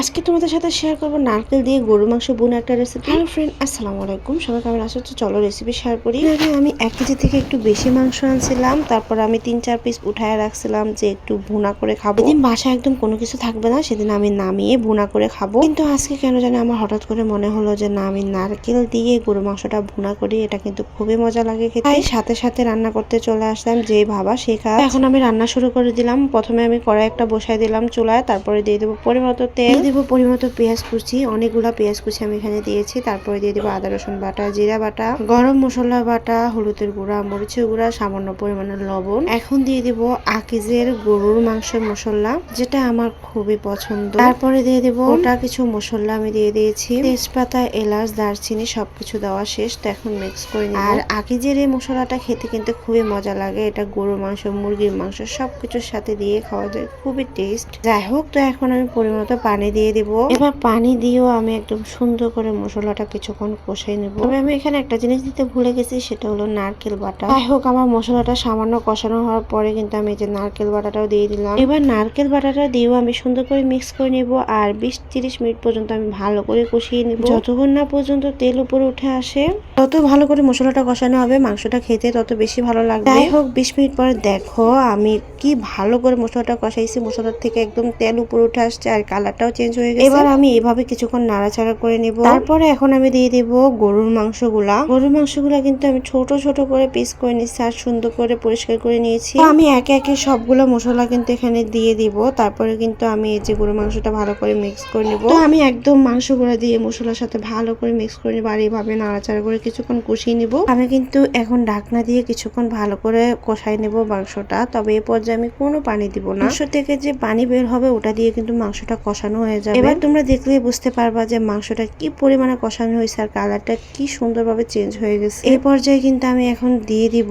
আজকে তোমাদের সাথে শেয়ার করবো নারকেল দিয়ে গরু মাংস বোনা একটা রেসিপি। হ্যালো ফ্রেন্ড, আসসালামু আলাইকুম। সবাই কেমন আছো? চলো রেসিপি শেয়ার করি। আগে আমি 1 কেজি থেকে একটু বেশি মাংস আনছিলাম, তারপর আমি 3-4 পিস উঠায় রাখছিলাম যে একটু ভুনা করে খাবো। এদিন বাসায় একদম কোনো কিছু থাকবে না, সেদিন আমি নামিয়ে ভুনা করে খাবো। কিন্তু আজকে কেন জানি আমার হঠাৎ করে মনে হলো যে না, আমি নারকেল দিয়ে গরু মাংসটা ভুনা করি, এটা কিন্তু খুবই মজা লাগে খেতে। তাই সাথে সাথে রান্না করতে চলে আসলাম, যে ভাবা সে কাজ। এখন আমি রান্না শুরু করে দিলাম। প্রথমে আমি কড়াই একটা বসাই দিলাম চুলায়, তারপরে দিয়ে দেবো পরিমতো তেল, দিব পরিমতো পেঁয়াজ কুচি, অনেকগুলা পেঁয়াজ কুচি আমি এখানে দিয়েছি। তারপরে দিয়ে দেবো আদা রসুন বাটা, জিরা বাটা, গরম মশলা বাটা, হলুদের গুঁড়া, মরিচের গুঁড়া, সামান্য পরিমাণের লবণ। এখন দিয়ে দিব আকিজের গরুর মাংসের মশলা, যেটা আমার খুবই পছন্দ। তারপরে দিয়ে দেব ওটা কিছু মশলা আমি দিয়ে দিয়েছি, তেজপাতা, এলাচ, দারচিনি সবকিছু দেওয়া শেষ। তো এখন মিক্স করে নিব। আর আকিজের এই মশলাটা খেতে কিন্তু খুবই মজা লাগে। এটা গরুর মাংস, মুরগির মাংস সবকিছুর সাথে দিয়ে খাওয়া যায়, খুবই টেস্ট। যাই হোক, তো এখন আমি পরিমতো পানি দিয়ে দিব। এবার পানি দিয়েও আমি একদম সুন্দর করে মশলাটা কিছুক্ষণ কষাই নেব। তবে আমি এখানে একটা জিনিস দিতে ভুলে গেছি, সেটা হলো নারকেল বাটা। যাই হোক, আমার মশলাটা সামান্য কষানো হওয়ার পরে কিন্তু আমি এই যে নারকেল বাটাটাও দিয়ে দিলাম। এবার নারকেল বাটাটা দিয়েও আমি সুন্দর করে মিক্স করে নেব। আর 20-30 মিনিট পর্যন্ত আমি ভালো করে কষিয়ে নেব, যতক্ষণ না পর্যন্ত তেল উপরে উঠে আসে। তত ভালো করে মশলাটা কষানো হবে, মাংসটা খেতে তত বেশি ভালো লাগবে। যাই হোক, 20 মিনিট পরে দেখো আমি কি ভালো করে মশলাটা কষাইছি। মশলার থেকে একদম তেল উপরে উঠে আসছে আর কালারটাও চেঞ্জ হয়ে গেছে। এবার আমি এইভাবে কিছুক্ষণ নাড়াচাড়া করে নেব। তারপরে এখন আমি দিয়ে দেব গরুর মাংসগুলা। গরুর মাংসগুলা কিন্তু আমি ছোট ছোট করে পিস করে নিচ্ছি আর সুন্দর করে পরিষ্কার করে নিয়েছি। আমি একে একে সবগুলো মশলা কিন্তু এখানে দিয়ে দিব। তারপরে কিন্তু আমি এই যে গরুর মাংসটা ভালো করে মিক্স করে নেব। তো আমি একদম মাংসগুলা দিয়ে মশলার সাথে ভালো করে মিক্স করে নেব আর এইভাবে নাড়াচাড়া করে কিছুক্ষণ কষিয়ে নিব। আমি কিন্তু এখন ঢাকনা দিয়ে কিছুক্ষণ ভালো করে কষাই নেব মাংসটা। তবে এ পর্যায়ে আমি কোনো পানি দিব না। মাংস থেকে যে পানি বের হবে ওটা দিয়ে কিন্তু মাংসটা কষানো হয়ে যাবে। এবার তোমরা দেখলেই বুঝতে পারবা যে মাংসটা কি পরিমাণে কষানো হয়েছে আর কালারটা কি সুন্দরভাবে চেঞ্জ হয়ে গেছে। এই পর্যায়ে কিন্তু আমি এখন দিয়ে দিব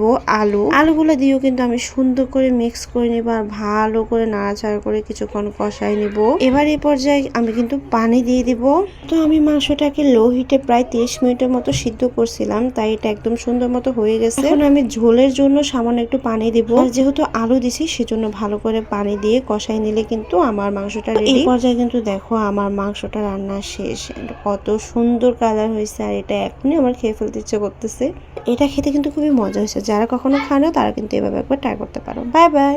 আলুগুলো দিয়েও কিন্তু আমি সুন্দর করে মিক্স করে নেব আর ভালো করে নাড়াচাড়া করে কিছুক্ষণ কষাই নেব। এবার এই পর্যায়ে আমি কিন্তু পানি দিয়ে দিব। তো আমি মাংসটাকে লো হিটে প্রায় 30 মিনিটের মতো সিদ্ধ করছিলাম, তাই এটা একদম সুন্দর মতো হয়ে গেছে। এখন আমি ঝোলের জন্য সামান্য একটু পানি দিব। আর যেহেতু আলু দিছি সেজন্য ভালো করে পানি দিয়ে কষাই নিলে কিন্তু আমার মাংসটা রেডি। এই পর্যায়ে কিন্তু দেখো আমার মাংসটা রান্না শেষ। কত সুন্দর কালার হয়েছে আর এটা এখনই আমার খেয়ে ফেলতে ইচ্ছে করতেছে। এটা খেতে কিন্তু খুবই মজা হয়েছে। যারা কখনো খায় না তারা কিন্তু এভাবে একবার ট্রাই করতে পারো। Bye bye.